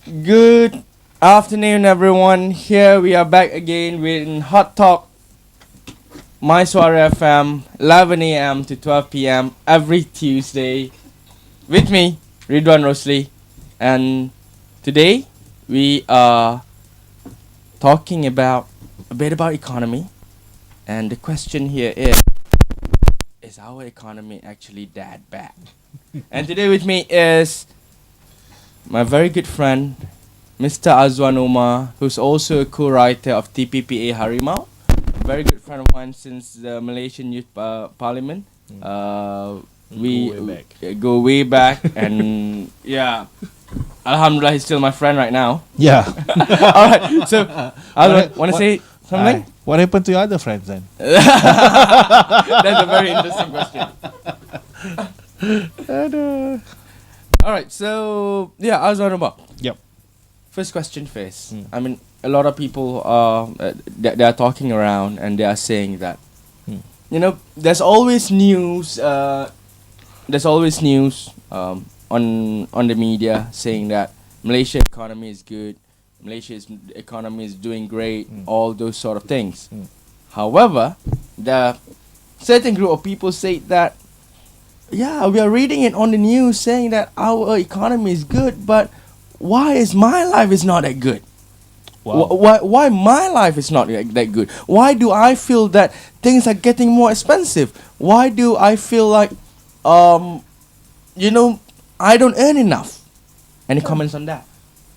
Good afternoon, everyone. Here we are back again with Hot Talk, Mysuara FM, 11 a.m. to 12 p.m. every Tuesday. With me, Ridhwan, Rosli, and today we are talking about a bit about economy. And the question here is our economy actually that bad? And today with me is my very good friend, Mr. Azwan Omar, who's also a co-writer of TPPA Harimau. Very good friend of mine since the Malaysian Youth Parliament. We go way back, and yeah, Alhamdulillah, he's still my friend right now. Yeah. All right, so Azwan, want to say something? What happened to your other friends then? That's a very interesting question. All right, so yeah, Azwan Omar. Yep. First question first. I mean, a lot of people they are talking around and they are saying that there's always news. On the media saying that Malaysia economy is good, Malaysia's economy is doing great, all those sort of things. However, the certain group of people say that yeah, we are reading it on the news saying that our economy is good, but why is my life is not that good? Wow. Why my life is not that good? Why do I feel that things are getting more expensive? Why do I feel like, I don't earn enough? Any comments on that?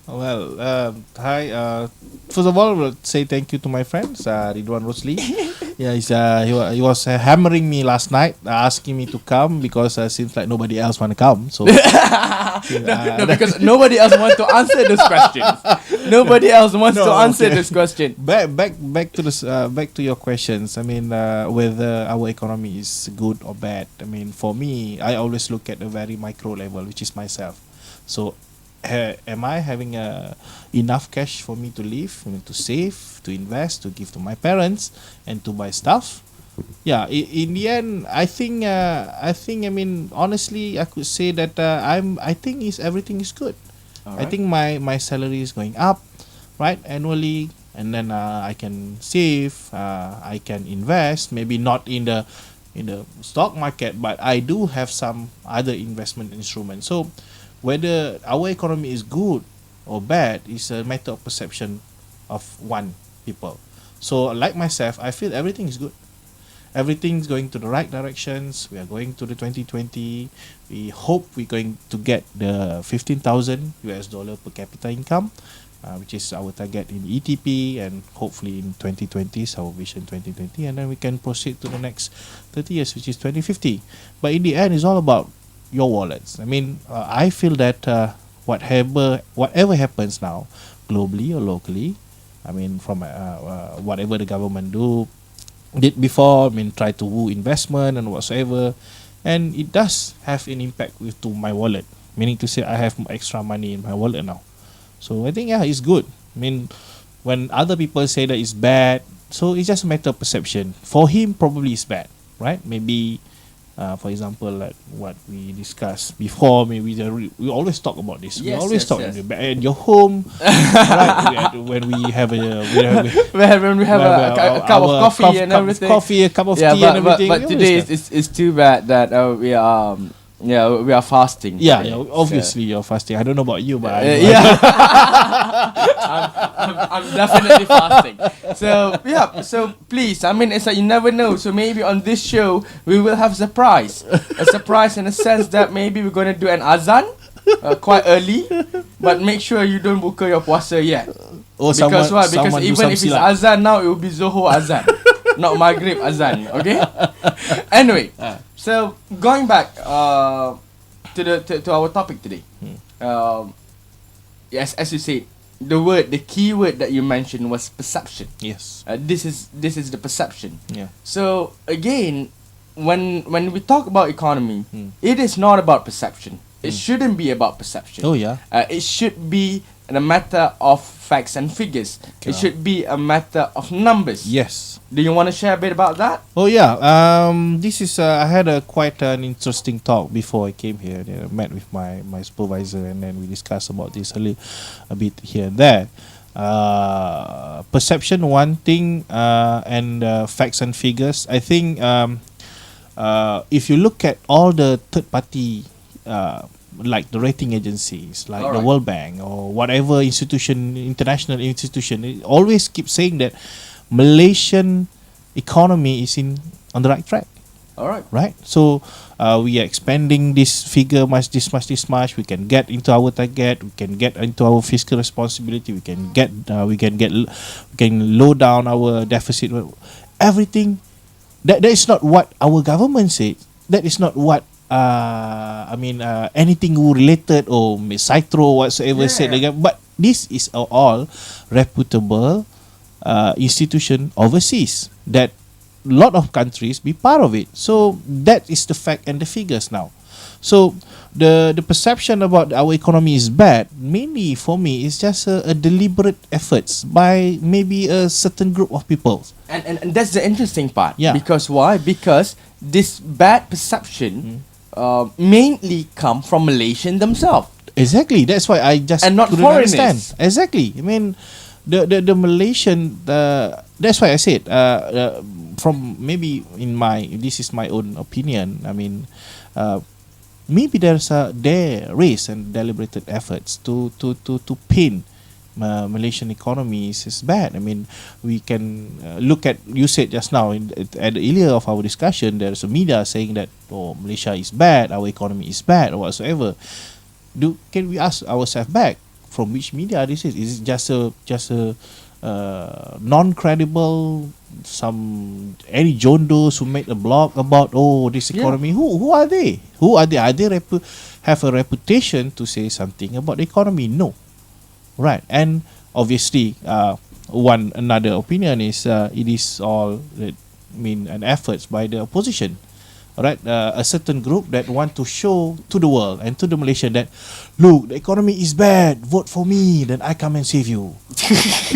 Well, hi. First of all, I will say thank you to my friends, Ridhwan, Rosli. Yeah, he was hammering me last night, asking me to come because seems like nobody else want to come. So no, because nobody else wants to answer those questions. Nobody else wants to answer this question. Back to your questions. I mean, whether our economy is good or bad. I mean, for me, I always look at a very micro level, which is myself. So, am I having enough cash for me to live, to save, to invest, to give to my parents, and to buy stuff? Yeah. In the end, I think. I mean, honestly, I could say that I think everything is good. Right. I think my salary is going up, right, annually, and then I can save. I can invest. Maybe not in the stock market, but I do have some other investment instruments. So, whether our economy is good or bad is a matter of perception of one people. So, like myself, I feel everything is good. Everything's going to the right directions. We are going to the 2020. We hope we're going to get the 15,000 US dollar per capita income, which is our target in ETP, and hopefully in 2020 is our vision 2020, and then we can proceed to the next 30 years, which is 2050. But in the end, it's all about your wallets. I mean, I feel that whatever happens now, globally or locally, I mean, from whatever the government did before, I mean, try to woo investment and whatsoever, and it does have an impact to my wallet. Meaning to say, I have extra money in my wallet now. So I think it's good. I mean, when other people say that it's bad, so it's just a matter of perception. For him, probably it's bad, right? Maybe. For example, like what we discussed before, maybe we always talk about this. Yes, we always yes, talk yes. at your home, right? When we have a cup of coffee and everything. A cup of tea and everything. But today is too bad that we are fasting. Yeah, today. obviously you're fasting. I don't know about you, but I'm definitely fasting. So please, I mean, it's like you never know. So maybe on this show we will have a surprise in a sense that maybe we're gonna do an azan quite early, but make sure you don't buka your puasa yet. Because even if it's azan now, it will be Zohor azan, not Maghrib azan. Okay. Anyway, so going back to our topic today. Yes, as you said, the key word that you mentioned was perception. Yes. This is the perception. Yeah. So again, when we talk about economy, it is not about perception. It shouldn't be about perception. Oh yeah. It should be a matter of facts and figures. It should be a matter of numbers. Yes. Do you want to share a bit about that? Oh yeah. This is I had a quite an interesting talk before I came here. I met with my supervisor, and then we discussed about this a bit here and there. Perception, one thing, and facts and figures. I think if you look at all the third party, like the rating agencies, like the World Bank or whatever international institution, it always keep saying that Malaysian economy is on the right track. Right. So we are expanding this figure this much. We can get into our target. We can get into our fiscal responsibility. We can low down our deficit. Everything. That is not what our government said. That is not what anything related or Citro whatsoever said. But this is all reputable institution overseas that lot of countries be part of it. So that is the fact and the figures now. So the perception about our economy is bad, mainly for me, is just a deliberate efforts by maybe a certain group of people. And that's the interesting part. Yeah. Because why? Because this bad perception mainly come from Malaysians themselves. Exactly. That's why I just and not couldn't foreigners. understand. Exactly. I mean, the Malaysian. That's why I said. From maybe this is my own opinion. I mean, maybe there is and deliberated efforts to paint Malaysian economy is bad. I mean, we can look at, you said just now at the earlier of our discussion, there's a media saying that Malaysia is bad, our economy is bad or whatsoever. Can we ask ourselves back from which media this is? Is it just a non-credible any jondos who made a blog about this economy? Who are they? Are they have a reputation to say something about the economy? No. Right. And obviously another opinion is it is all an efforts by the opposition. Right, a certain group that want to show to the world and to the Malaysian that, look, the economy is bad, vote for me, then I come and save you.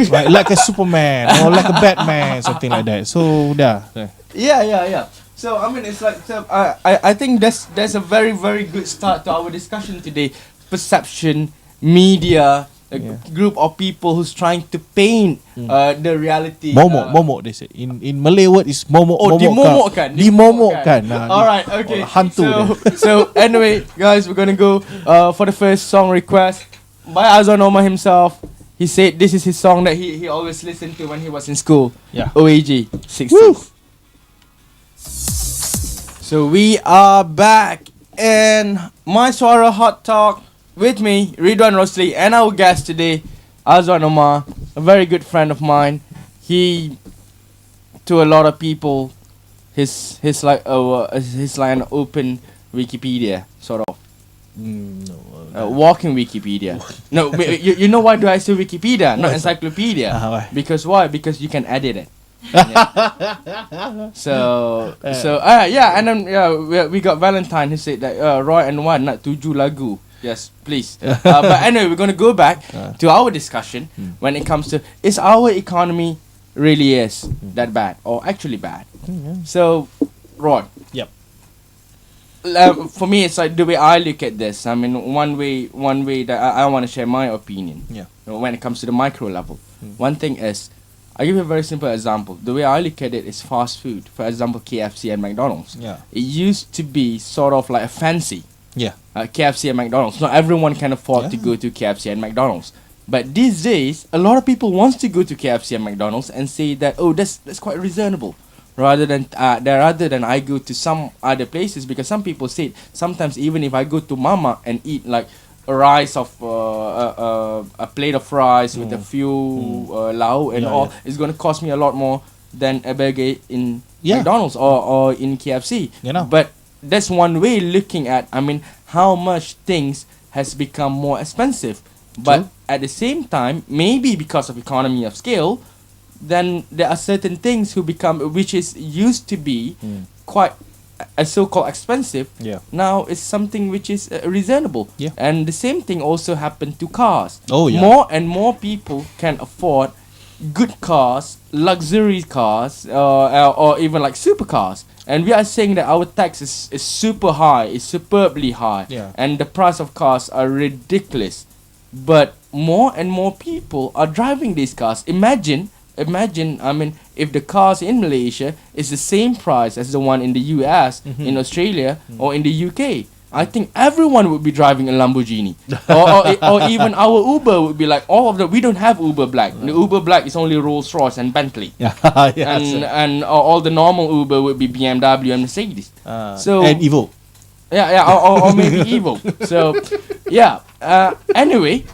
Right, like a Superman or like a Batman, something like that. So Yeah. So I mean, it's like I think that's a very, very good start to our discussion today. Perception, media, a group of people who's trying to paint the reality. Momo they say. In Malay word is momo. Dimomokkan. Alright, okay. Hantu. So anyway, guys, we're gonna go for the first song request by Azwan Omar himself. He said this is his song that he always listened to when he was in school. Yeah. OAG 60s. So we are back in Mysuara Hot Talk. With me, Ridhwan, Rosli, and our guest today, Azwan Omar, a very good friend of mine. He, to a lot of people, he's like an open Wikipedia sort of. Walking Wikipedia. No, you know why do I say Wikipedia, not encyclopedia? Why? Because why? Because you can edit it. So and then we got Valentine who said that Roy and Wan nak tuju lagu. Yes, please. But anyway, we're going to go back to our discussion when it comes to, is our economy really that bad or actually bad? So, Roy. Yep. For me, it's like the way I look at this. I mean, one way that I want to share my opinion. Yeah. When it comes to the micro level, one thing is, I'll give you a very simple example. The way I look at it is fast food. For example, KFC and McDonald's. Yeah. It used to be sort of like a fancy. Yeah. KFC and McDonald's. Not everyone can afford to go to KFC and McDonald's. But these days, a lot of people wants to go to KFC and McDonald's and say that, that's quite reasonable. Rather than I go to some other places, because some people say sometimes even if I go to Mama and eat like a rice of a plate of rice with a few lau and all, it's going to cost me a lot more than a burger in McDonald's or in KFC. But that's one way looking at, I mean, how much things has become more expensive. But at the same time, maybe because of economy of scale, then there are certain things which is used to be quite so-called expensive, Yeah. now it's something which is reasonable. Yeah. And the same thing also happened to cars. Oh, yeah. More and more people can afford good cars, luxury cars, or even like supercars. And we are saying that our tax is super high, is superbly high, Yeah. and the price of cars are ridiculous. But more and more people are driving these cars. Imagine, I mean, if the cars in Malaysia is the same price as the one in the US, in Australia, or in the UK, I think everyone would be driving a Lamborghini. or even our Uber would be like, all of the, we don't have Uber Black. The Uber Black is only Rolls Royce and Bentley. Yeah. Yeah. And all the normal Uber would be BMW and Mercedes. So and Evo. yeah, or maybe Evo. So, yeah. Anyway,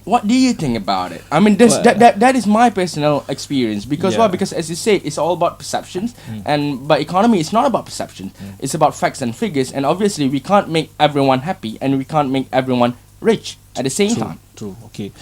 what do you think about it? I mean, that is my personal experience. Because Yeah. why? Because as you said, it's all about perceptions. But economy is not about perception. It's about facts and figures. And obviously, we can't make everyone happy, and we can't make everyone rich at the same time. True. Okay.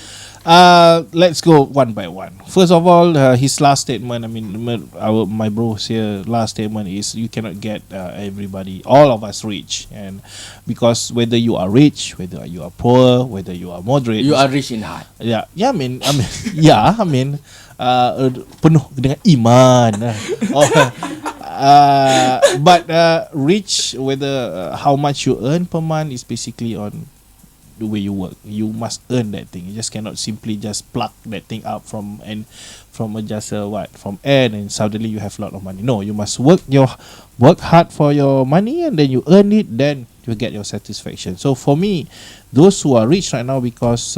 Let's go one by one. First of all, his last statement. I mean, my bro's here. Last statement is you cannot get everybody, all of us, rich, and because whether you are rich, whether you are poor, whether you are moderate, You are rich in heart. yeah. I mean, yeah. I mean, penuh dengan iman. But rich, whether how much you earn per month is basically on the way you work. You must earn that thing. You just cannot simply just pluck that thing up from air and suddenly you have a lot of money. No, you must work hard for your money, and then you earn it, then you get your satisfaction. So for me, those who are rich right now, because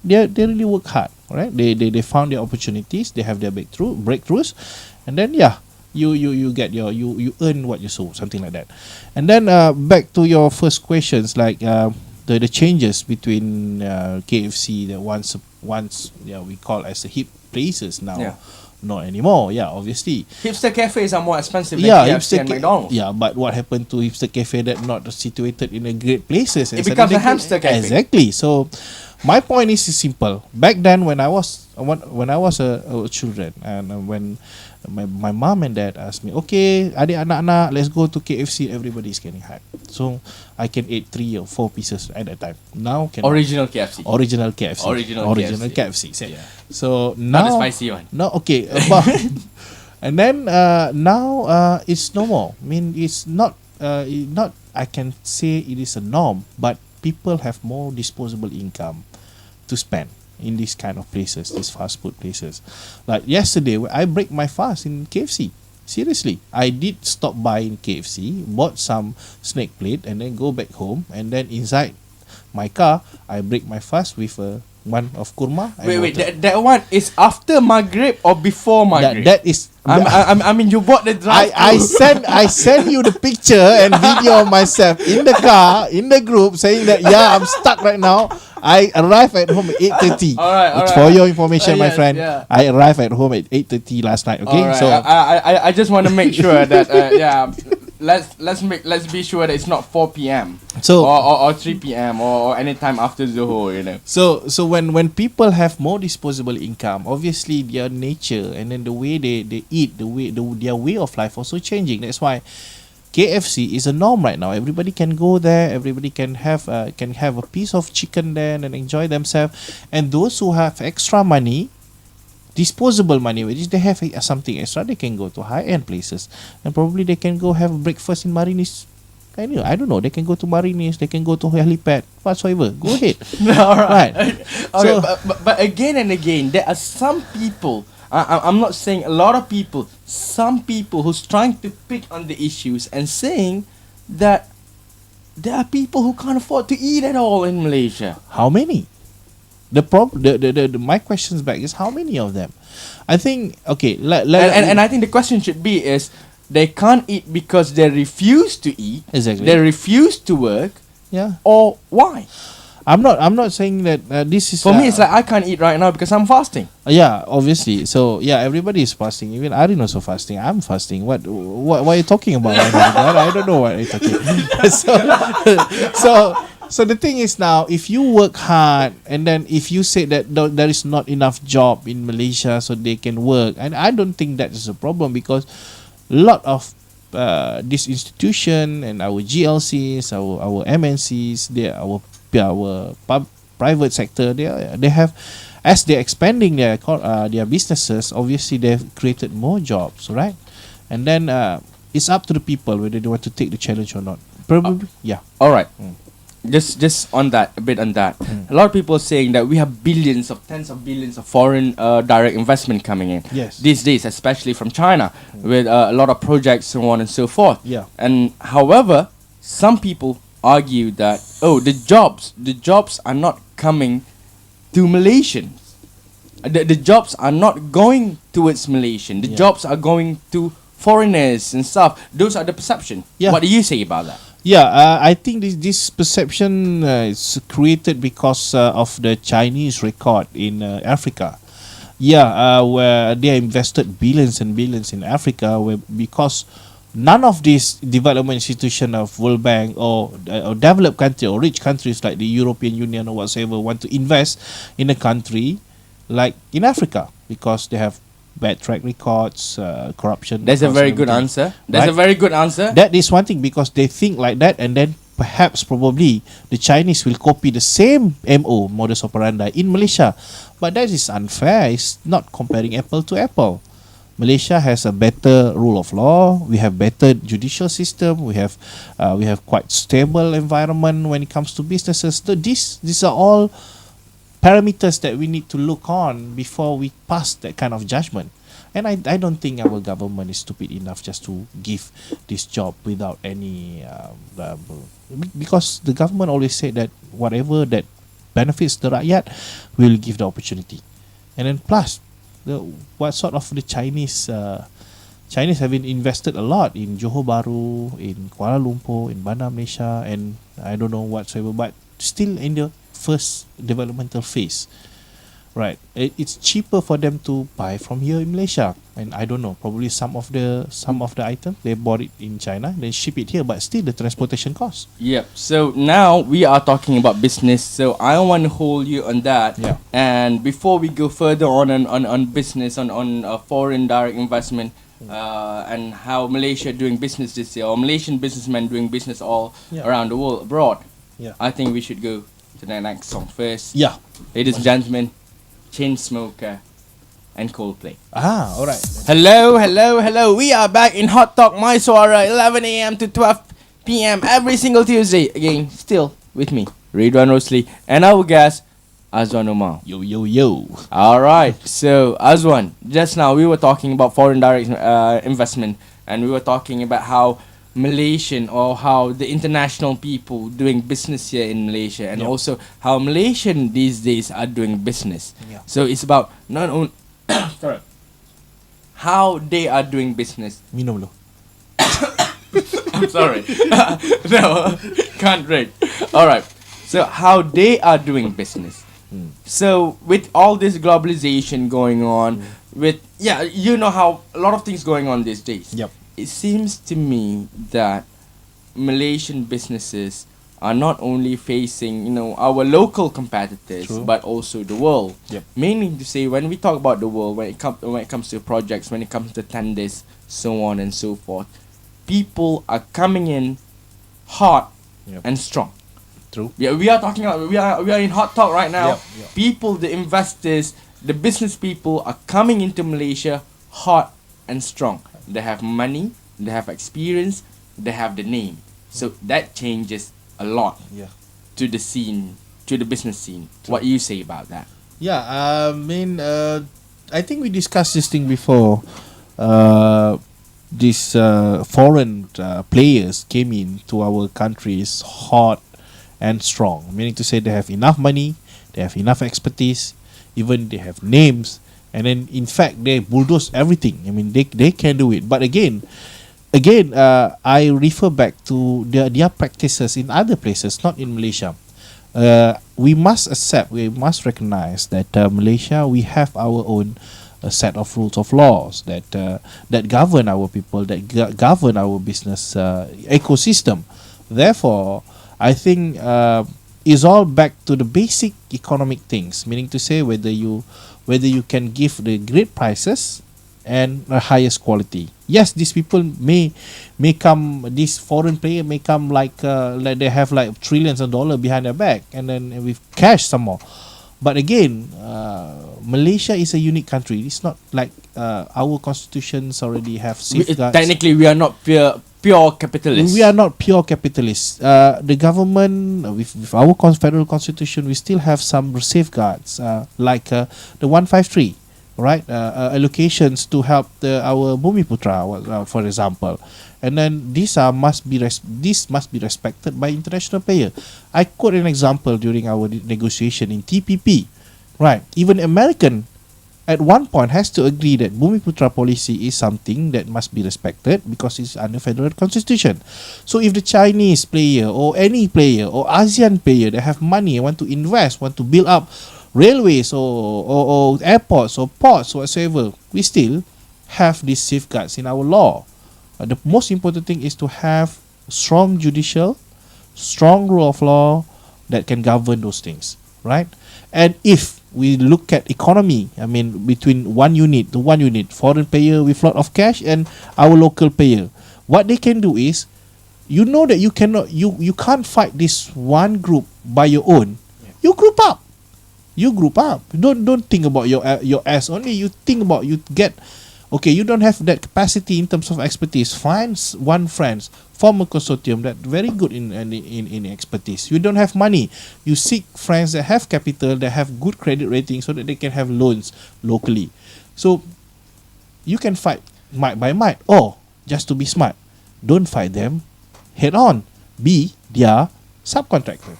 they really work hard, right? They found their opportunities, they have their breakthroughs, and then you get you earn what you sow, something like that. And then back to your first questions, like the changes between KFC that once we call as the hip places now. Yeah. Not anymore. Yeah, obviously. Hipster cafes are more expensive than Yeah, KFC and McDonald's. Yeah, but what happened to hipster cafe that not situated in a great places? It becomes a hamster cafe. Exactly. So, my point is simple. Back then, when I was a children, and when my mom and dad asked me, okay, adik anak-anak, let's go to KFC. Everybody is getting hyped. So I can eat 3 or 4 pieces at that time. Now can Original KFC. Original KFC. Original KFC. Yeah. So Not the now, spicy one. no, okay. And then now it's no more. I mean, it's not. Not. I can say it is a norm, but people have more disposable income to spend in these kind of places, these fast food places. Like yesterday, I break my fast in KFC. Seriously, I did stop by in KFC, bought some snake plate, and then go back home. And then inside my car, I break my fast with one of kurma. And Wait, water. that one is after Maghrib or before Maghrib? That is. I mean, you bought the drive. I send you the picture and video of myself in the car in the group saying that I'm stuck right now. I arrived at home at 8:30. All right. For your information, my Yes, friend, yeah. I arrived at home at 8:30 last night. Okay, Alright, so I just want to make sure that let's be sure that it's not 4 p.m. So- or 3 p.m. or any time after Zuhur, you know. So when people have more disposable income, obviously their nature and then the way they eat, their way of life also changing. That's why KFC is a norm right now. Everybody can go there. Everybody can have a piece of chicken there and enjoy themselves. And those who have extra money, disposable money, which is they have something extra, they can go to high-end places, and probably they can go have breakfast in Marinis. I don't know. They can go to Marinis. They can go to helipad. Whatsoever. Go ahead. Alright. Right. Okay, So- but again and again, there are some people. I'm not saying a lot of people. Some people who's trying to pick on the issues and saying that there are people who can't afford to eat at all in Malaysia. How many? My questions back is how many of them? I think okay. And I think the question should be is they can't eat because they refuse to eat. Exactly. They refuse to work, Yeah. or why? I'm not saying that this is For me, it's like I can't eat right now because I'm fasting. yeah, obviously. So yeah, everybody is fasting. Even Arin also fasting. I'm fasting. What are you talking about? I don't know what you're talking. So the thing is now, if you work hard and then if you say that there is not enough job in Malaysia so they can work, and I don't think that is a problem because a lot of this institution and our GLCs, our MNCs, private sector, they have, as they're expanding their businesses, obviously they've created more jobs, right? And then it's up to the people whether they want to take the challenge or not. Probably, yeah. All right. Just on that, a bit on that. A lot of people are saying that we have billions of tens of billions of foreign direct investment coming in. Yes. These days, especially from China, with a lot of projects, so on and so forth. Yeah. And however, some people argue that the jobs are not coming to Malaysians. The jobs are not going towards Malaysian. The jobs are going to foreigners and stuff. Those are the perception. Yeah. What do you say about that? Yeah, I think this perception is created because of the Chinese record in Africa. Yeah, where they invested billions and billions in Africa, because none of these development institution of World Bank or developed country or rich countries like the European Union or whatsoever want to invest in a country like in Africa, because they have bad track records, corruption. That's a very good answer. That's a very good answer. That is one thing, because they think like that, and then perhaps probably the Chinese will copy the same modus operandi in Malaysia. But that is unfair. It's not comparing apple to apple. Malaysia has a better rule of law. We have better judicial system. We have quite stable environment when it comes to businesses. So these are all parameters that we need to look on before we pass that kind of judgment. And I don't think our government is stupid enough just to give this job without any because the government always said that whatever that benefits the rakyat, will give the opportunity. And then plus what sort of the Chinese have been invested a lot in Johor Bahru, in Kuala Lumpur, in Bandar Malaysia, and I don't know whatsoever, but still in the first developmental phase, right? It's cheaper for them to buy from here in Malaysia, and I don't know, probably some of the items they bought it in China, then ship it here, but still the transportation cost. Yep. So now we are talking about business, so I want to hold you on that. Yeah. And before we go further on business, on foreign direct investment, and how Malaysia doing business this year, or Malaysian businessmen doing business all around the world, abroad. Yeah. I think we should go to the next song first. Yeah. Ladies and gentlemen, Chainsmoker and Coldplay. Alright. Hello. We are back in Hot Talk Mysuara, 11 a.m. to 12 p.m. every single Tuesday. Again, still with me, Ridhwan, Rosli, and our guest, Azwan Omar. Yo. Alright, so Azwan, just now we were talking about foreign direct investment, and we were talking about how Malaysian, or how the international people doing business here in Malaysia, and also how Malaysian these days are doing business. Yeah. So it's about not only sorry, how they are doing business. Minum lo. I'm sorry. No, can't drink. Alright, so how they are doing business. So with all this globalization going on, with you know how a lot of things going on these days. Yep. It seems to me that Malaysian businesses are not only facing, our local competitors, True. but also the world. Yep. Meaning to say, when we talk about the world, when it comes to projects, when it comes to tenders, so on and so forth, people are coming in hot and strong. True. Yeah, we are talking about, we are in hot talk right now. Yep. People, the investors, the business people are coming into Malaysia hot and strong. They have money, they have experience, they have the name. So that changes a lot to the scene, to the business scene. True. What you say about that? Yeah, I mean, I think we discussed this thing before. These foreign players came in to our countries hot and strong, meaning to say they have enough money, they have enough expertise, even they have names, and then in fact they bulldoze everything. I mean, they can do it. But again, I refer back to their practices in other places, not in Malaysia. We must accept, we must recognize that Malaysia, we have our own set of rules of laws that govern our people, that govern our business ecosystem. Therefore, I think it's all back to the basic economic things, meaning to say whether you can give the great prices and the highest quality. Yes, these people may come. This foreign player may come like they have like trillions of dollars behind their back, and then with cash some more. But again, Malaysia is a unique country. It's not like our constitutions already have safeguards. Technically, we are not pure capitalists. We are not pure capitalists. The government, with our federal constitution, we still have some safeguards, like the 153, right? Allocations to help our Bumiputra, for example. And then these must be respected by international player. I quote an example during our negotiation in TPP, right? Even American at one point has to agree that Bumiputra policy is something that must be respected because it's under federal constitution. So if the Chinese player or any player or ASEAN player that have money, want to invest, want to build up railways or airports or ports whatsoever, we still have these safeguards in our law. The most important thing is to have strong judicial, strong rule of law that can govern those things, right? And if we look at economy, I mean, between one unit to one unit, foreign player with lot of cash and our local player, what they can do is, you know that you can't fight this one group by your own. You group up. Don't think about your ass only. You think about you get. Okay, you don't have that capacity in terms of expertise. Find one friend, form a consortium that very good in expertise. You don't have money. You seek friends that have capital, that have good credit rating, so that they can have loans locally. So you can fight might by might, or just to be smart, don't fight them head on. Be their subcontractor.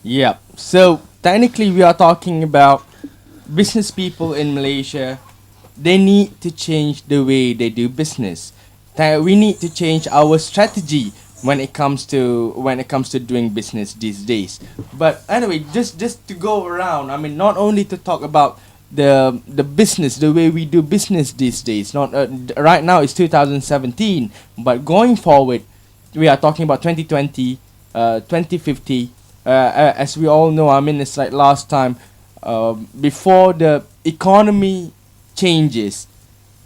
Yeah. So technically, we are talking about business people in Malaysia. They need to change the way they do business. We need to change our strategy when it comes to doing business these days. But anyway, just to go around, I mean, not only to talk about the business, the way we do business these days. Not right now it's 2017, but going forward, we are talking about 2020, 2050. As we all know, I mean, it's like last time, before the economy changes,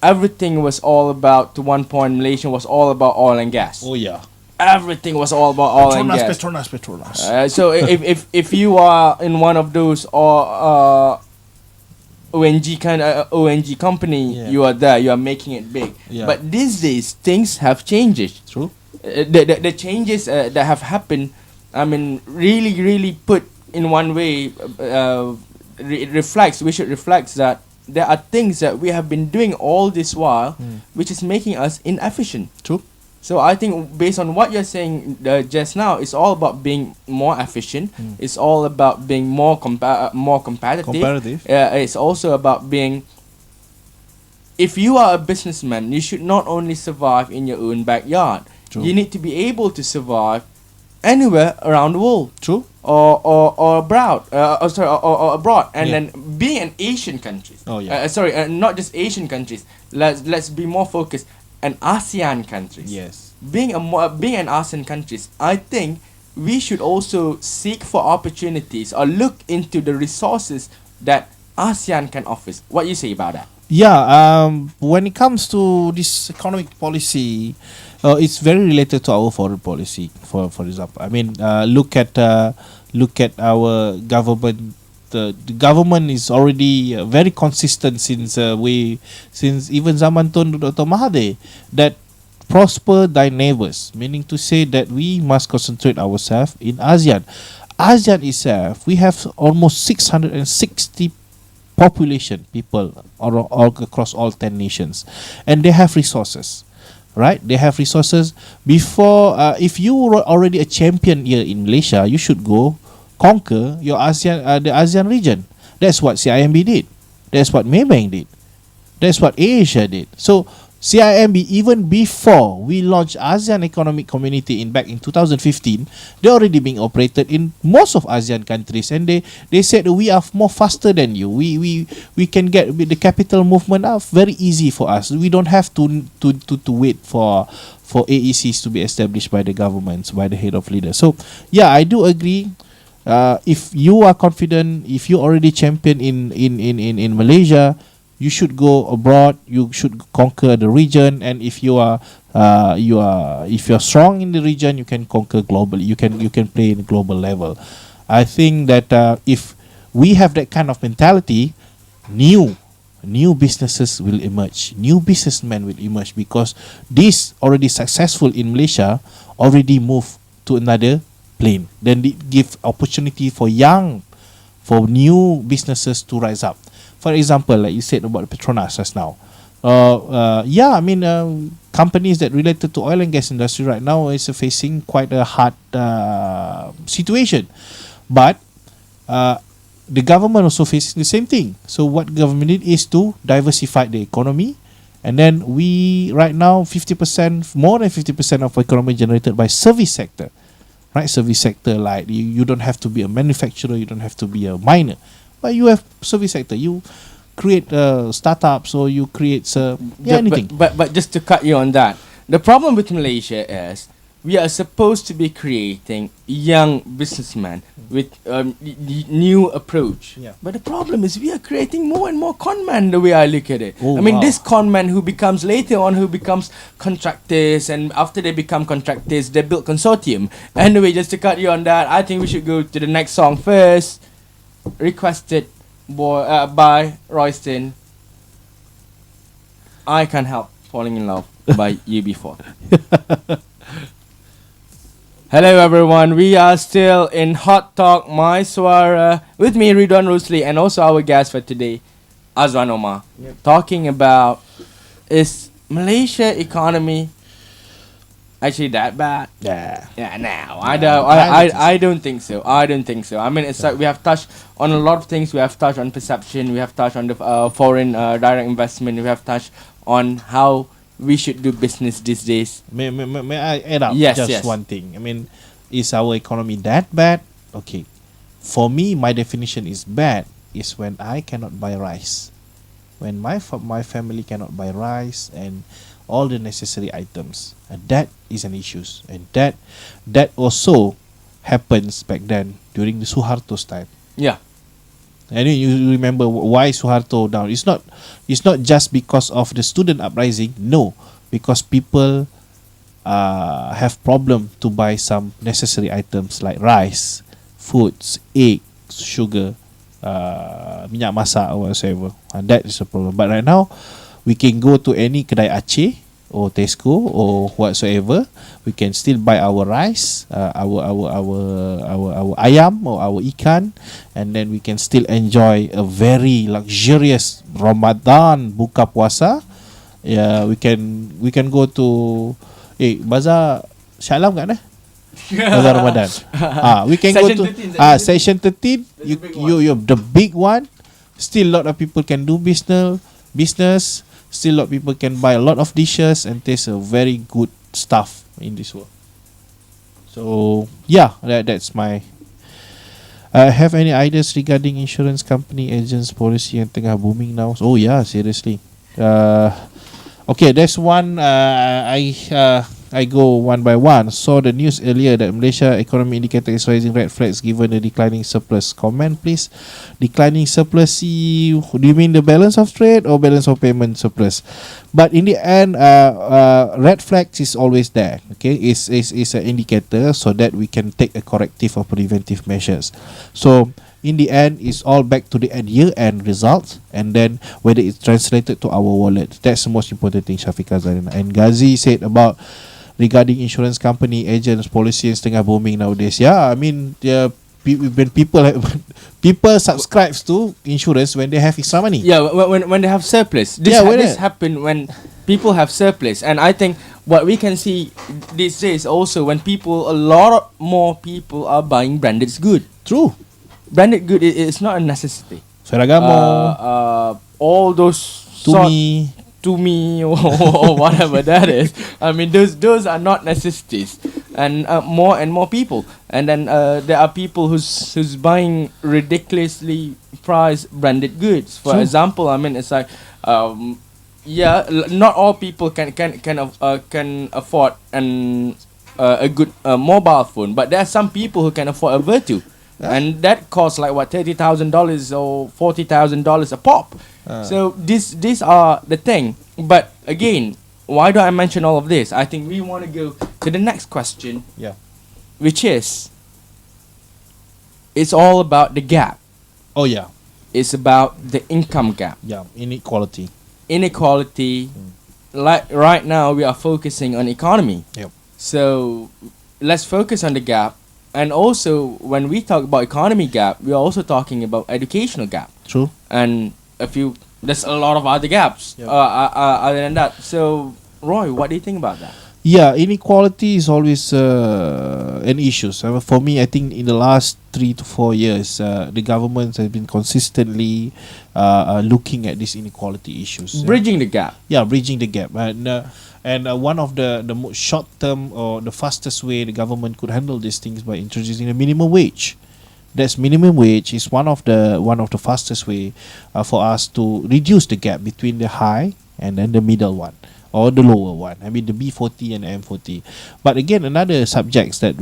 everything was all about, to one point, Malaysia was all about oil and gas. Oh yeah, everything was all about oil and gas. Petronas. So if you are in one of those ONG company, Yeah. you are there, you are making it big. Yeah. But these days things have changed. True. The changes that have happened, I mean, really put in one way, we should reflect that there are things that we have been doing all this while, which is making us inefficient. True. So I think, based on what you're saying just now, it's all about being more efficient. It's all about being more competitive. It's also about being. If you are a businessman, you should not only survive in your own backyard. True. You need to be able to survive anywhere around the world. True. Or abroad, or abroad, and then being an Asian country. Oh yeah. Not just Asian countries. Let's be more focused. An ASEAN countries. Yes. Being an ASEAN countries, I think we should also seek for opportunities or look into the resources that ASEAN can offer. What you say about that? Yeah. When it comes to this economic policy, it's very related to our foreign policy. For example, I mean, look at our government. The government is already very consistent since even zaman Tun Dr. Mahathir, that prosper thy neighbors, meaning to say that we must concentrate ourselves in ASEAN. ASEAN itself, we have almost 660 population people all across all 10 nations, and they have resources. Right, they have resources. Before, if you were already a champion here in Malaysia, you should go conquer your the ASEAN region. That's what CIMB did. That's what Maybank did. That's what Asia did. So CIMB, even before we launched ASEAN Economic Community back in 2015, they already being operated in most of ASEAN countries, and they said we are more faster than you. We can get the capital movement up very easy for us. We don't have to wait for AECs to be established by the governments, by the head of leaders. So yeah, I do agree. If you are confident, if you already champion in Malaysia, you should go abroad. You should conquer the region, and if if you're strong in the region, you can conquer globally. You can play in a global level. I think that if we have that kind of mentality, new new businesses will emerge, new businessmen will emerge, because this already successful in Malaysia already move to another plane. Then it give opportunity for new businesses to rise up. For example, like you said about Petronas just now. Companies that related to oil and gas industry right now is facing quite a hard situation, but the government also facing the same thing. So what government need is to diversify the economy, and then we right now 50%, more than 50% of economy generated by service sector, right? Service sector, like you don't have to be a manufacturer, you don't have to be a miner, but you have service sector. You create startups, or you create anything. But just to cut you on that, the problem with Malaysia is we are supposed to be creating young businessmen with new approach. Yeah. But the problem is we are creating more and more conmen, the way I look at it. Oh, wow. This conmen who becomes later on who becomes contractors, and after they become contractors, they build consortium. Anyway, just to cut you on that, I think we should go to the next song first. Requested by Royston. I Can't Help Falling in Love by UB4. Hello everyone, we are still in Hot Talk Mysuara with me, Ridhwan, Rosli, and also our guest for today, Azwan, Omar. Yep. Talking about, is Malaysia economy actually that bad? Yeah. Yeah, no, I don't think so. I don't think so. I mean, it's like we have touched on a lot of things. We have touched on perception. We have touched on the foreign direct investment. We have touched on how we should do business these days. May I add up Yes. one thing? I mean, is our economy that bad? Okay. For me, my definition is bad is when I cannot buy rice. When my family cannot buy rice and all the necessary items. And that is an issue. And that also happens back then during the Suharto's time. Yeah. And you remember why Suharto down? It's not just because of the student uprising. No, because people have problem to buy some necessary items like rice, foods, eggs, sugar, minyak masak or whatsoever. And that is a problem. But right now, we can go to any kedai Aceh or Tesco or whatsoever. We can still buy our rice, our ayam or our ikan, and then we can still enjoy a very luxurious Ramadan buka puasa. Yeah, we can go to Bazar Shah Alam kat mana? Bazar Ramadan. We can go to Section 13. You the big one. Still a lot of people can do business. Still a lot of people can buy a lot of dishes and taste a very good stuff in this world. So yeah, that's my. Have any ideas regarding insurance company, agents, policy yang tengah booming now? Oh yeah, seriously. Okay, there's one. I go one by one. Saw the news earlier that Malaysia economy indicator is raising red flags given the declining surplus. Comment please. Declining surplus, do you mean the balance of trade or balance of payment surplus? But in the end, red flags is always there. Okay, it's an indicator so that we can take a corrective or preventive measures. So in the end, it's all back to the year-end results, and then whether it's translated to our wallet. That's the most important thing, Syafiqah Zarina. And Ghazi said about regarding insurance company, agents, policies tengah booming nowadays. Yeah, I mean, when people subscribes to insurance when they have extra money. Yeah, when they have surplus. This happen when people have surplus, and I think what we can see these days also when a lot more people are buying branded good. True. Branded good is not a necessity. Ferragamo, all those to me or whatever that is. I mean, those are not necessities, and more and more people. And then there are people who's buying ridiculously priced branded goods. For example, I mean, it's like not all people can afford a good mobile phone, but there are some people who can afford a Virtu. and that costs like what $30,000 or $40,000 a pop. So these are the thing. But again, why do I mention all of this? I think we want to go to the next question, Yeah. which is it's all about the gap. Oh yeah. It's about the income gap, Yeah. Inequality. inequality. Like right now, we are focusing on economy. Yep. So let's focus on the gap. And also, when we talk about economy gap, we are also talking about educational gap. True. And there's a lot of other gaps Yep. other than that. So, Roy, what do you think about that? Yeah, inequality is always an issue. So for me, I think in the last 3 to 4 years, the government has been consistently looking at these inequality issues. Bridging the gap. Yeah, bridging the gap. And one of the most short term or the fastest way the government could handle these things by introducing a minimum wage. That's minimum wage is one of the fastest way for us to reduce the gap between the high and then the middle one or the lower one. I mean the B40 and M40. But again, another subjects that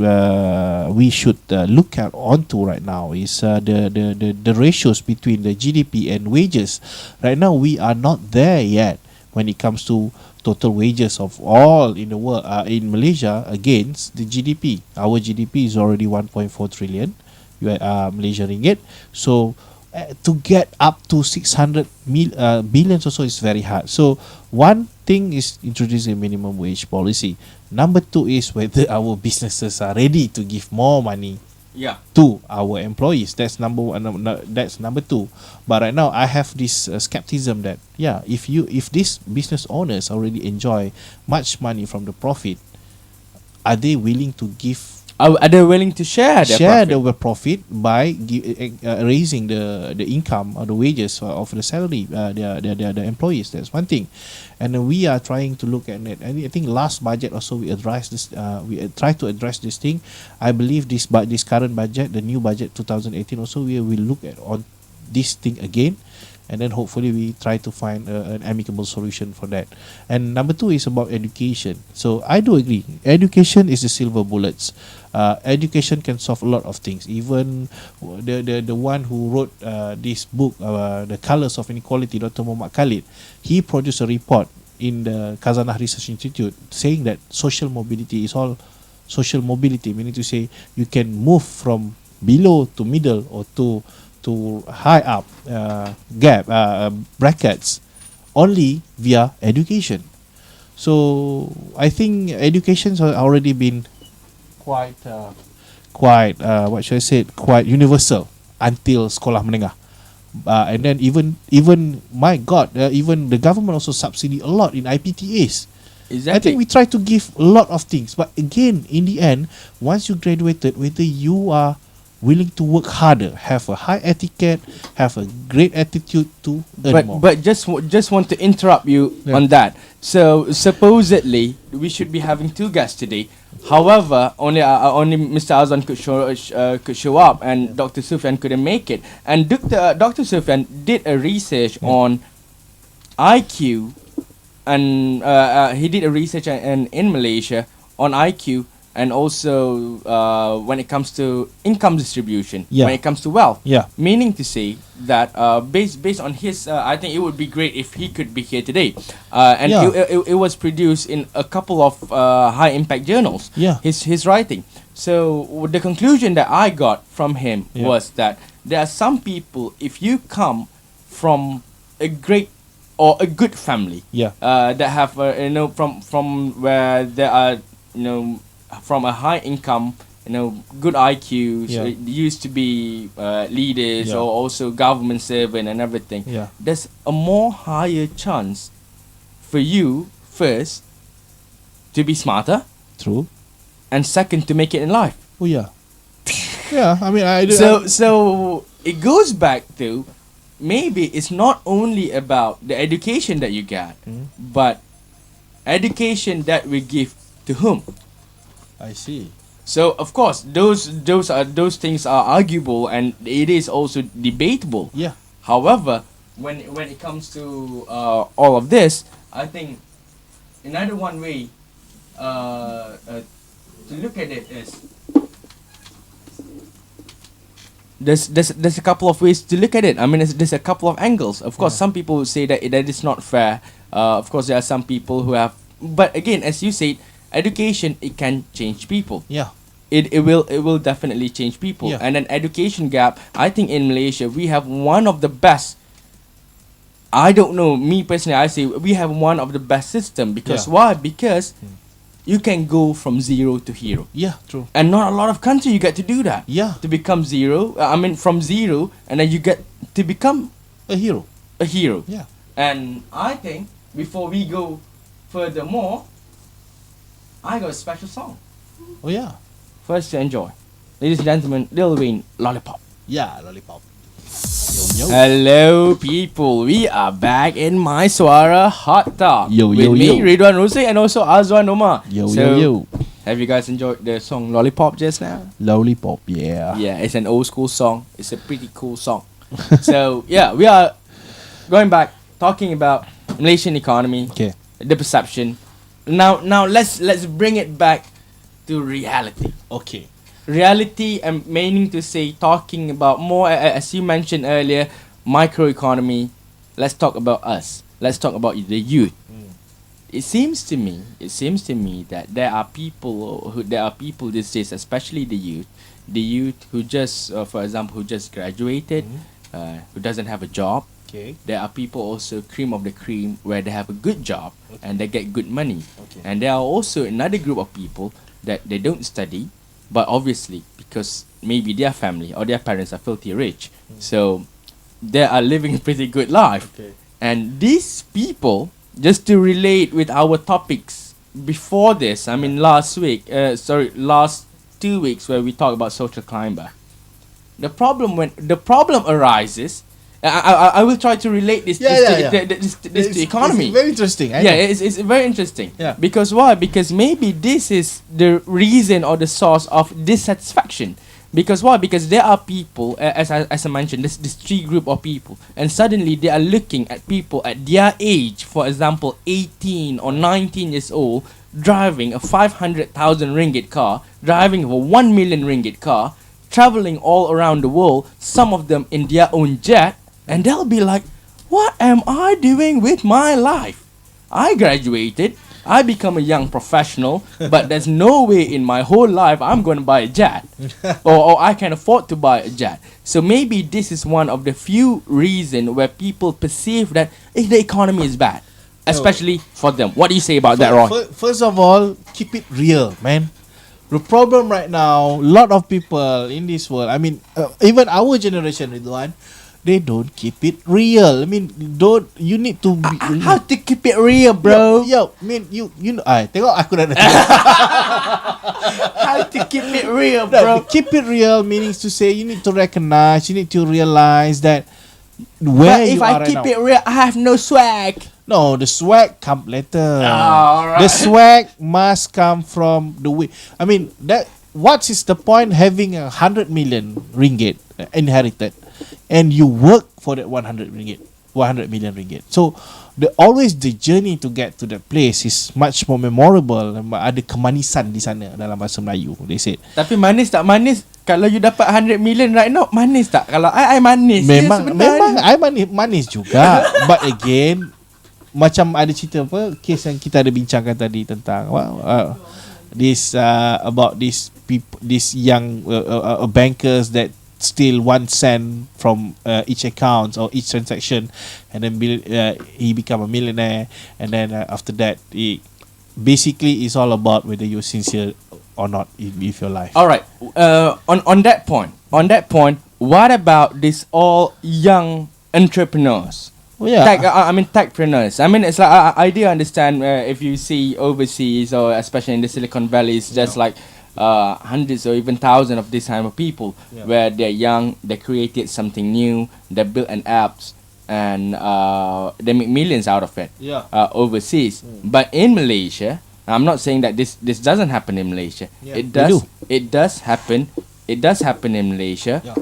we should look at onto right now is the ratios between the GDP and wages. Right now we are not there yet when it comes to total wages of all in the world in Malaysia against the GDP. Our GDP is already 1.4 trillion Malaysian ringgit. So to get up to 600 billions or so is very hard. So one thing is introducing a minimum wage policy. Number two is whether our businesses are ready to give more money to our employees. That's number one. That's number two. But right now I have this skepticism that if these business owners already enjoy much money from the profit, are they willing to give? Are they willing to share the profit by raising the income or the wages of the salary the employees? That's one thing, and then we are trying to look at it. And I think last budget also we addressed this. We try to address this thing. I believe this current budget, the new budget 2018, also we will look at on this thing again. And then hopefully we try to find an amicable solution for that. And number two is about education. So I do agree. Education is the silver bullets. Education can solve a lot of things. Even the one who wrote this book, The Colors of Inequality, Dr. Muhammad Khalid, he produced a report in the Khazanah Research Institute saying that social mobility is all social mobility, meaning to say you can move from below to middle or to high up gap brackets only via education. So I think education's already been quite what should I say, quite universal until sekolah menengah. And then even my God, even the government also subsidy a lot in IPTAs. Exactly. I think we try to give a lot of things, but again, in the end, once you graduated, whether you are willing to work harder, have a high etiquette, have a great attitude to earn more. But just want to interrupt you on that. So supposedly we should be having two guests today. However, only Mr. Azwan could show up, and Dr. Sufyan couldn't make it. And Dr. Sufyan did a research on IQ, and he did a research in Malaysia on IQ. And also when it comes to income distribution, when it comes to wealth, meaning to say that based on his, I think it would be great if he could be here today. And it was produced in a couple of high impact journals. His writing. So the conclusion that I got from him was that there are some people, if you come from a great or a good family, that have from where there are from a high income, good IQs, used to be leaders or also government servant and everything. There's a more higher chance for you first to be smarter. True. And second to make it in life. Oh yeah. I mean, So it goes back to maybe it's not only about the education that you get, but education that we give to whom. I see. So of course those things are arguable and it is also debatable. However, when it comes to all of this, I think another one way to look at it is there's a couple of ways to look at it. I mean, there's a couple of angles. Of course, Yeah. some people would say that is not fair. Of course, there are some people who have. But again, as you said, education, it can change people. Yeah. It will definitely change people. Yeah. And an education gap, I think in Malaysia we have one of the best. I don't know, me personally, I say we have one of the best system because Yeah. why? Because you can go from zero to hero. Yeah. True. And not a lot of country you get to do that. Yeah. To become zero, I mean from zero, and then you get to become A hero. a hero. Yeah. And I think before we go furthermore, I got a special song Oh yeah. first to enjoy. Ladies and gentlemen, Lil Wayne, Lollipop. Yeah. Lollipop. Yo yo. Hello people, we are back in Mysuara Hot Talk. Yo, with yo, me, yo. Ridhwan, Rosli, and also Azwan, Omar. Yo So, yo yo. have you guys enjoyed the song Lollipop just now? Lollipop. Yeah. Yeah, it's an old school song. It's a pretty cool song. So yeah, we are going back talking about Malaysian economy, Okay. the perception. Now let's bring it back to reality. Okay. Reality, I'm meaning to say, talking about more as you mentioned earlier, microeconomy. Let's talk about us. Let's talk about the youth. It seems to me that there are people these days, especially the youth who just, for example, who just graduated, who doesn't have a job. Okay. There are people also cream of the cream where they have a good job and they get good money. Okay. And there are also another group of people that they don't study, but obviously because maybe their family or their parents are filthy rich, so they are living a pretty good life. Okay. And these people, just to relate with our topics before this, I mean last 2 weeks where we talk about social climber. The problem arises, I will try to relate this to economy. It's very interesting. I Yeah, know. it's very interesting. Yeah. Because why? Because maybe this is the reason or the source of dissatisfaction. Because why? Because there are people, as I mentioned, this three group of people, and suddenly they are looking at people at their age, for example, 18 or 19 years old, driving a 500,000 ringgit car, driving a 1 million ringgit car, traveling all around the world, some of them in their own jet, and they'll be like, what am I doing with my life? I graduated, I become a young professional, but there's no way in my whole life I'm going to buy a jet. or I can afford to buy a jet. So maybe this is one of the few reasons where people perceive that the economy is bad. Especially for them. What do you say about that, Roy? First of all, keep it real, man. The problem right now, a lot of people in this world, I mean, even our generation, Ridhwan, they don't keep it real. I mean, you need to be, How to keep it real, bro? Yo, I mean, you know, tengok aku dah How to keep it real, No, bro? keep it real meaning to say you need to recognize, you need to realize that where But if you are I right keep now. it real, I have no swag. No, the swag come later. Alright. The swag must come from the way. I mean, that what is the point having 100 million ringgit inherited, and you work for that 100 million ringgit. So the journey to get to that place is much more memorable. Ada kemanisan di sana dalam bahasa Melayu. They said. Tapi manis tak manis? Kalau you dapat 100 million right now, manis tak? Kalau I manis. Memang I manis juga. But again, macam ada cerita apa, kes yang kita ada bincangkan tadi tentang this about these people, these young bankers that steal 1 cent from each account or each transaction, and then he become a millionaire, and then after that basically it's all about whether you're sincere or not with your life. Alright, on that point, what about this all young entrepreneurs? Oh yeah. Techpreneurs. I mean, it's like I do understand if you see overseas or especially in the Silicon Valley, it's just like hundreds or even thousands of this kind of people where they're young, they created something new, they built an apps, and they make millions out of it overseas. But in Malaysia, I'm not saying that this doesn't happen in Malaysia. Yeah, It does happen in Malaysia. Yeah.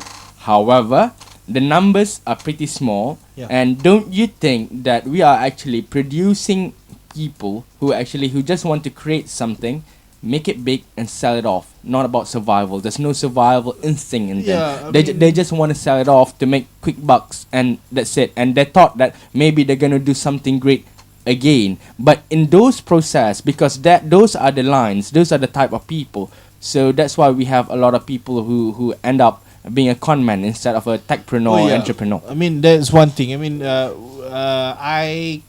However, the numbers are pretty small, and don't you think that we are actually producing people who just want to create something, make it big and sell it off. Not about survival. There's no survival instinct in them. Yeah, I They mean- they just want to sell it off to make quick bucks, and that's it. And they thought that maybe they're gonna do something great again. But in those process, because those are the lines, those are the type of people. So that's why we have a lot of people who end up being a conman instead of a techpreneur, entrepreneur. I mean, that's one thing. I mean, I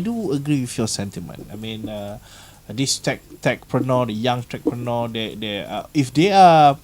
do agree with your sentiment. I mean, this techpreneur, the young techpreneur, if they are,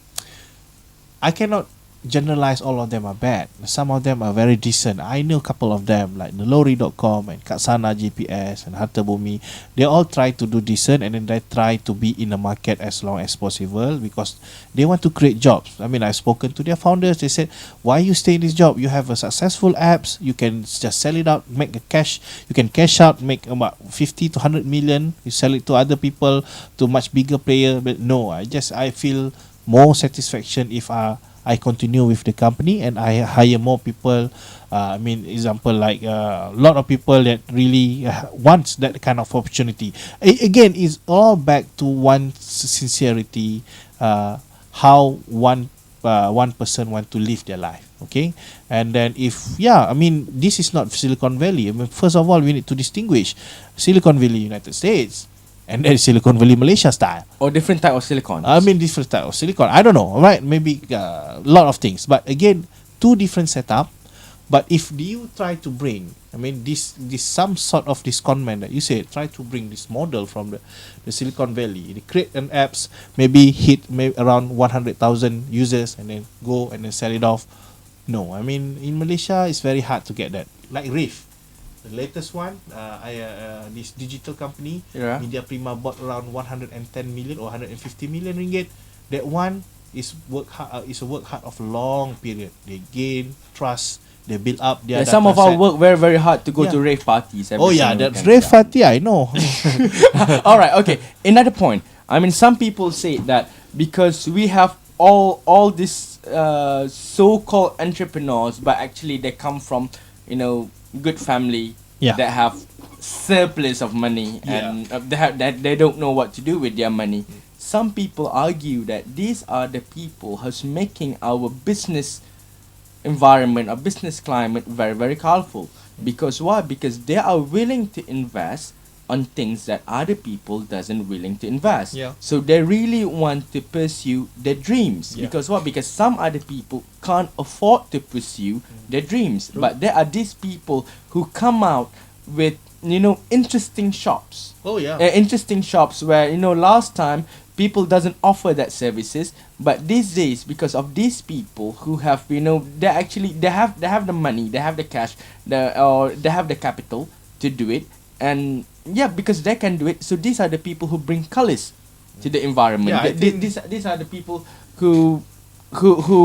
I cannot generalize all of them are bad. Some of them are very decent. I know a couple of them like Nalori.com and Katsana GPS and Harta Bumi. They all try to do decent, and then they try to be in the market as long as possible because they want to create jobs. I mean, I've spoken to their founders. They said, why you stay in this job? You have a successful apps. You can just sell it out, make a cash. You can cash out, make about 50 to 100 million. You sell it to other people, to much bigger player. But no, I feel more satisfaction if I continue with the company and I hire more people. I mean, example like a lot of people that really wants that kind of opportunity. Again, it's all back to one sincerity. How one person want to live their life. Okay, and then I mean, this is not Silicon Valley. I mean, first of all, we need to distinguish Silicon Valley, United States, and then Silicon Valley, Malaysia style. Or different type of silicon. I mean, different type of silicon. I don't know, right? Maybe a lot of things. But again, two different setup. But if you try to bring, I mean, this some sort of this conman that you said, try to bring this model from the Silicon Valley. They create an apps, maybe hit maybe around 100,000 users, and then go and then sell it off. No, I mean, in Malaysia, it's very hard to get that. Like Riff. The latest one, this digital company, Yeah. Media Prima bought around 110 million or 150 million ringgit. That one is work hard of a long period. They gain trust. They build up their. Some of data our set. work very, very hard to go Yeah. to rave parties. every Oh yeah, single that's weekend. Ray Fatih. I know. All right, okay. Another point. I mean, some people say that because we have all these so-called entrepreneurs, but actually they come from good family Yeah. that have surplus of money, Yeah. and they don't know what to do with their money. Some people argue that these are the people who's making our business environment or business climate very, very colorful. Because why? Because they are willing to invest on things that other people doesn't willing to invest. Yeah. So they really want to pursue their dreams. Yeah. Because what? Because some other people can't afford to pursue their dreams. True. But there are these people who come out with interesting shops. Oh yeah. Interesting shops where last time people doesn't offer that services, but these days because of these people who have they have the money, they have the cash, or they have the capital to do it, and because they can do it. So these are the people who bring colors to the environment. Yeah, I think- These are the people who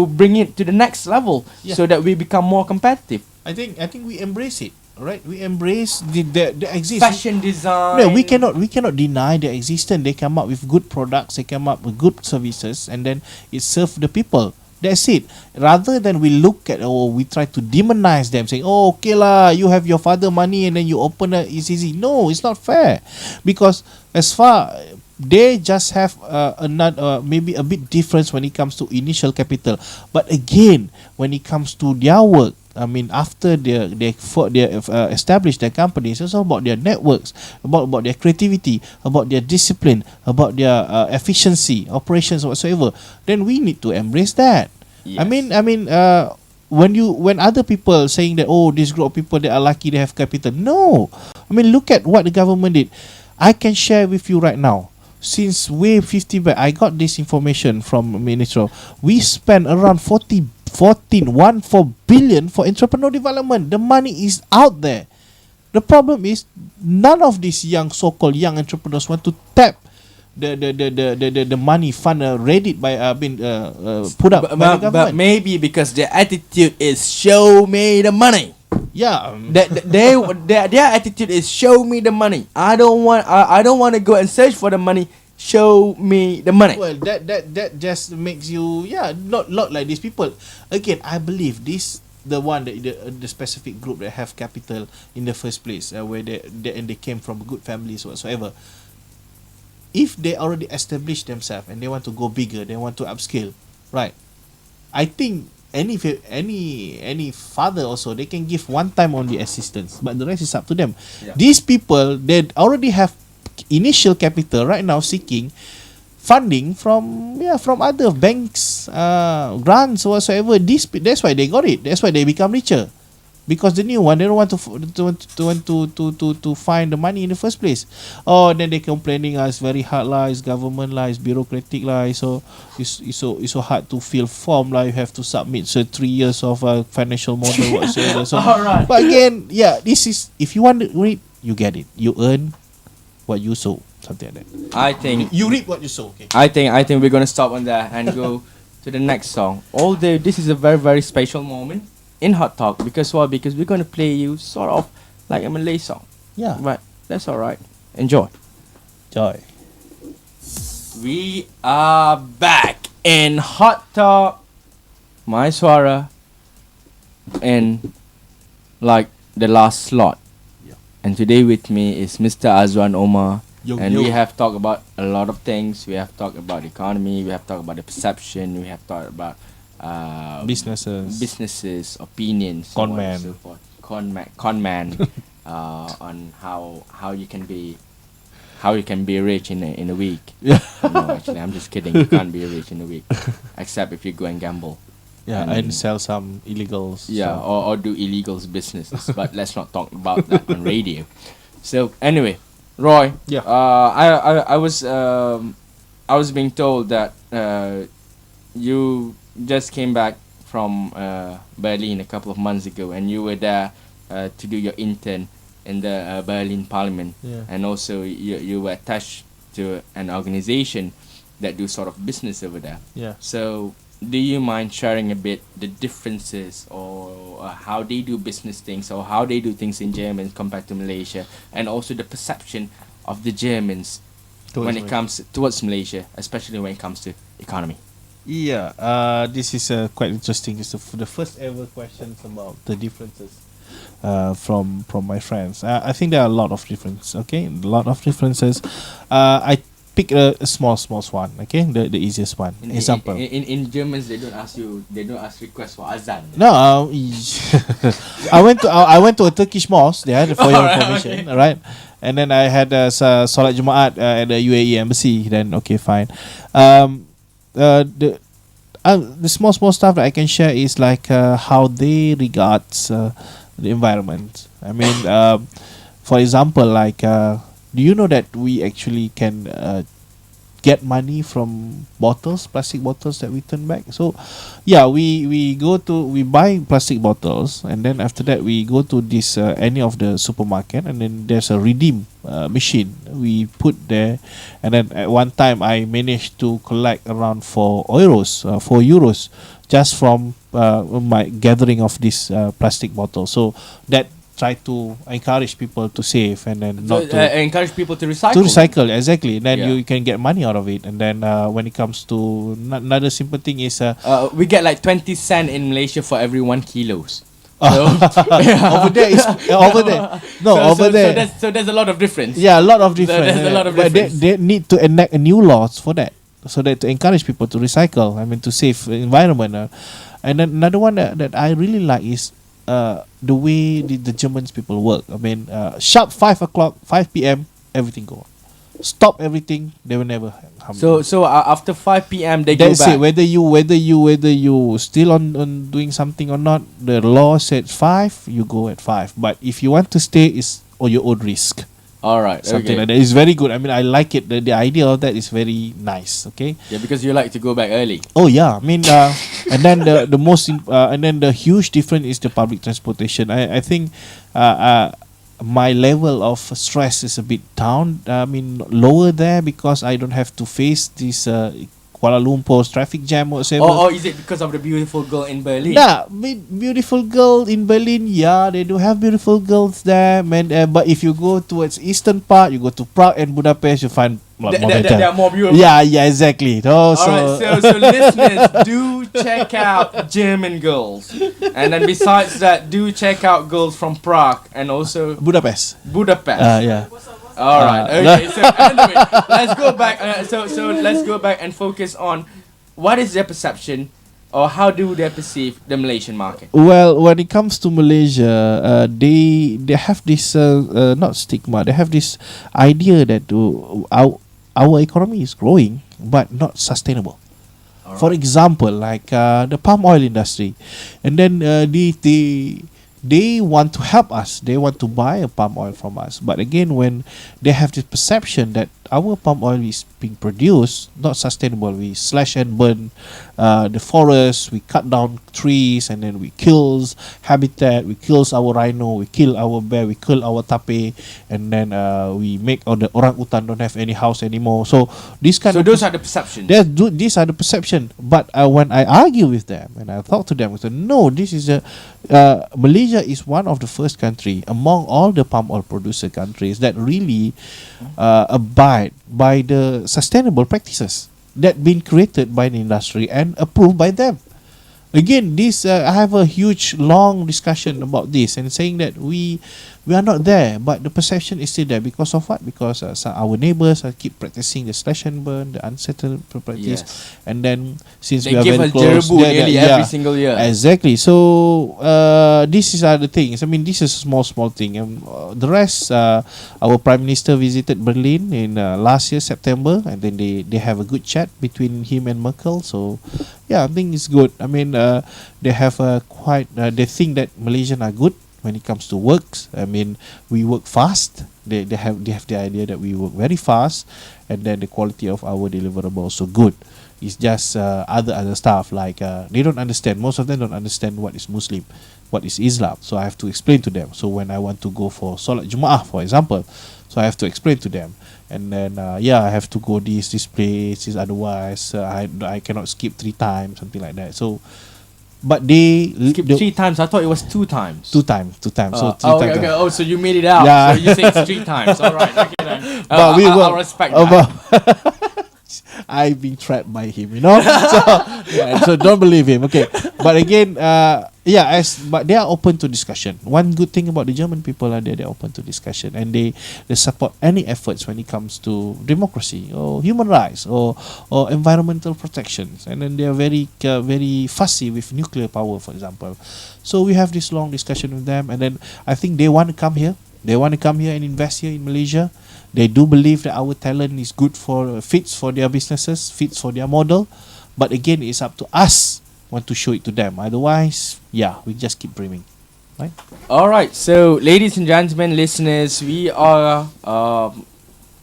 bring it to the next level, Yeah. so that we become more competitive. I think we embrace it. Right, we embrace the exist. Fashion design. No, we cannot deny their existence. They come up with good products. They come up with good services, and then it serve the people. That's it. Rather than we look at we try to demonize them, saying, "Oh, okay lah, you have your father money, and then you open it's easy." No, it's not fair, because as far they just have another maybe a bit difference when it comes to initial capital, but again, when it comes to their work. I mean, after they establish their companies, it's all about their networks, about their creativity, about their discipline, about their efficiency, operations, whatsoever. Then we need to embrace that. Yes. I mean, when other people saying that this group of people that are lucky they have capital, no. I mean, look at what the government did. I can share with you right now. Since way 50 back, I got this information from Minister. We spent around 14 billion for entrepreneur development. The money is out there. The problem is none of these so-called young entrepreneurs want to tap the money fund ready by put up by the government. But maybe because their attitude is show me the money. Yeah. Their attitude is show me the money. I don't want to go and search for the money. Show me the money. Well, that just makes you not like these people. Again, I believe this the one that the specific group that have capital in the first place, where they came from good families whatsoever. if they already established themselves and they want to go bigger, they want to upscale, right? I think any father also, they can give one time only assistance, but the rest is up to them. Yeah. These people, they already have initial capital right now, seeking funding from other banks, grants whatsoever. That's why they got it. That's why they become richer. Because the new one, they don't want to find the money in the first place. Oh, then they complaining it's very hard lah, it's government lah, it's bureaucratic lah, so it's so hard to fill form lah. You have to submit 3 years of financial model whatsoever. So, Alright. but again, this is, if you want to read, you get it. You earn what you sow, something like that. I think You reap what you sow. Okay. I think we're gonna stop on that and go to the next song. Although this is a very, very special moment in Hot Talk, because why? Because we're gonna play you sort of like a Malay song. Yeah. But that's alright. Enjoy. Joy. We are back in Hot Talk, Mysuara, in like the last slot. Yeah. And today with me is Mr. Azwan Omar. Yo, And yo. we have talked about a lot of things. We have talked about the economy. We have talked about the perception. We have talked about businesses, opinions, so Con on man. and so forth. Con man, on how you can be rich in a week. Yeah. No, actually, I'm just kidding. You can't be rich in a week, except if you go and gamble. Yeah, And- and sell some illegals. Yeah, so. or do illegals businesses. But let's not talk about that on radio. So anyway, Roy. Yeah. I was being told that you just came back from Berlin a couple of months ago, and you were there to do your intern in the Berlin Parliament, Yeah. and also you were attached to an organization that do sort of business over there. Yeah. So, do you mind sharing a bit the differences, or how they do business things, or how they do things in Germany compared to Malaysia, and also the perception of the Germans when it comes towards Malaysia, especially when it comes to economy? Yeah, this is quite interesting. It's the first ever questions about the differences from my friends. I think there are a lot of differences. Okay, a lot of differences. I pick a small one. Okay, the easiest one. Example. In Germans, they don't ask requests for azan. No, I went to a Turkish mosque there for your Alright, information. okay. All right, and then I had Salat Jumaat at the UAE embassy. Then okay, fine. The small stuff that I can share is like how they regards the environment. I mean, for example, like do you know that we actually can get money from plastic bottles that we turn back? So yeah, we buy plastic bottles, and then after that we go to this any of the supermarket, and then there's a redeem machine we put there, and then at one time I managed to collect around 4 euros just from my gathering of this plastic bottle. So that try to encourage people to save, and then not to encourage people to recycle. exactly. Then Yeah. you can get money out of it. And then when it comes to another simple thing is We get like 20 cents in Malaysia for every 1 kilos. over there is over there. No, over there. So there's a lot of difference. Yeah, a lot of different. There's a lot of but difference. they need to enact a new laws for that, so that to encourage people to recycle. I mean, to save the environment. And then another one that I really like is the way the Germans people work. I mean, sharp 5 p.m. everything go on. Stop everything. They will never harm you. So after 5 p.m. they That's go back. it. Whether you still on doing something or not, the law said 5. You go at 5. But if you want to stay, is on your own risk. All right. Something Okay. like that. It's very good. I mean, I like it. The idea of that is very nice. Okay. Yeah, because you like to go back early. Oh yeah. I mean, and then and then the huge difference is the public transportation. I think my level of stress is a bit down. I mean, lower there, because I don't have to face this Kuala Lumpur's traffic jam or whatever. Or is it because of the beautiful girl in Berlin? Nah, beautiful girl in Berlin. Yeah, they do have beautiful girls there, man. But if you go towards eastern part, you go to Prague and Budapest, you find a lot more better. They are more beautiful. Yeah, exactly. Oh, Alright, so listeners, do check out German girls. And then besides that, do check out girls from Prague and also Budapest. Budapest. Yeah. All right. Okay. So anyway, let's go back. So let's go back and focus on what is their perception, or how do they perceive the Malaysian market? Well, when it comes to Malaysia, they have this not stigma. They have this idea that our economy is growing but not sustainable. For example, like the palm oil industry, and then they want to help us. They want to buy a palm oil from us. But again, when they have this perception that our palm oil is being produced not sustainable, we slash and burn the forest, we cut down trees, and then we kills habitat, we kills our rhino, we kill our bear, we kill our tape, and then we make all the orang utan don't have any house anymore. So these kind So of those are the perceptions. these are the perception. But when I argue with them and I talk to them, I say, no, this is a Malaysia is one of the first country among all the palm oil producer countries that really abide by the sustainable practices that been created by the industry and approved by them. Again, this I have a huge long discussion about this and saying that we are not there, but the perception is still there because of what? Because our neighbors keep practicing the slash and burn, the unsettled practice, and then since They we are give very us close, jerebu nearly every single year. exactly. So this is other things. I mean, this is a small thing. The rest, our Prime Minister visited Berlin in last year September, and then they have a good chat between him and Merkel. So yeah, I think it's good. I mean, they have quite. They think that Malaysians are good when it comes to works. I mean, we work fast. They have the idea that we work very fast, and then the quality of our deliverables so good. It's just other stuff like they don't understand. Most of them don't understand what is Muslim, what is Islam. So I have to explain to them. So when I want to go for Solat Jumaah, for example, so I have to explain to them. And then I have to go this place. Otherwise, I cannot skip 3 times, something like that. So, but they Skip 3 times. I thought it was 2 times. 2 times. So 3 times. Okay. Oh, so you made it out. Yeah. So you say it's 3 times. All right. Okay then. But we will. I'll respect that. I've been trapped by him, so don't believe him. Okay, but again, but they are open to discussion. One good thing about the German people are they're open to discussion, and they support any efforts when it comes to democracy or human rights or environmental protections, and then they are very fussy with nuclear power, for example. So we have this long discussion with them, and then I think they want to come here. They want to come here and invest here in Malaysia. They do believe that our talent is good fits for their businesses, fits for their model. But again, it's up to us want to show it to them. Otherwise, we just keep dreaming, right? All right. So, ladies and gentlemen, listeners, we are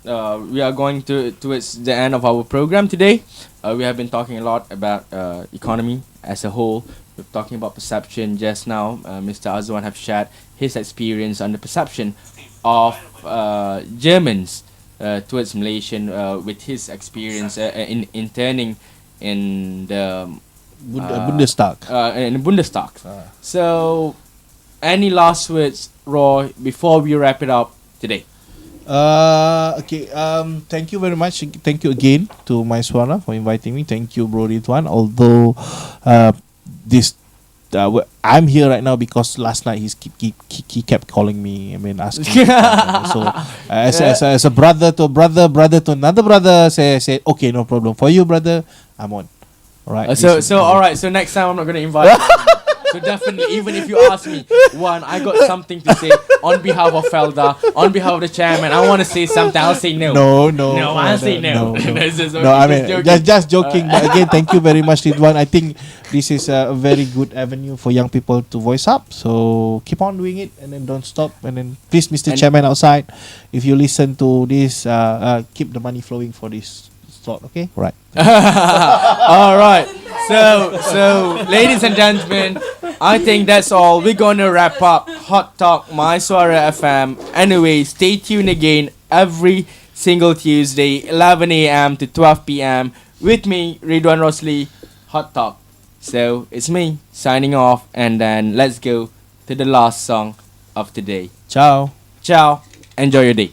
going towards the end of our program today. We have been talking a lot about economy as a whole. We're talking about perception just now. Mr. Azwan have shared his experience on the perception of Germans towards Malaysian with his experience in interning in the Bundestag. In the Bundestag. So, any last words, Roy, before we wrap it up today? Okay. Thank you very much. Thank you again to Mysuara for inviting me. Thank you, Bro Ridhwan. Although I'm here right now because last night he kept calling me. I mean, asking. So as a brother to a brother to another brother, say okay, no problem for you, brother. I'm on. All right. All right. So next time I'm not gonna invite you. So definitely, even if you ask me, I got something to say on behalf of Felda, on behalf of the chairman. I want to say something. I'll say no. No, I'll say no. I mean, just joking. But again, thank you very much, Ridhwan. I think this is a very good avenue for young people to voice up. So keep on doing it, and then don't stop. And then please, Mr. Chairman outside, if you listen to this, keep the money flowing for this slot. Okay, right. All right. So, ladies and gentlemen, I think that's all. We're gonna wrap up Hot Talk Mysuara FM. Anyway, stay tuned again every single Tuesday, 11 a.m. to 12 p.m. with me, Ridhwan Rosli, Hot Talk. So it's me signing off, and then let's go to the last song of today. Ciao. Ciao. Enjoy your day.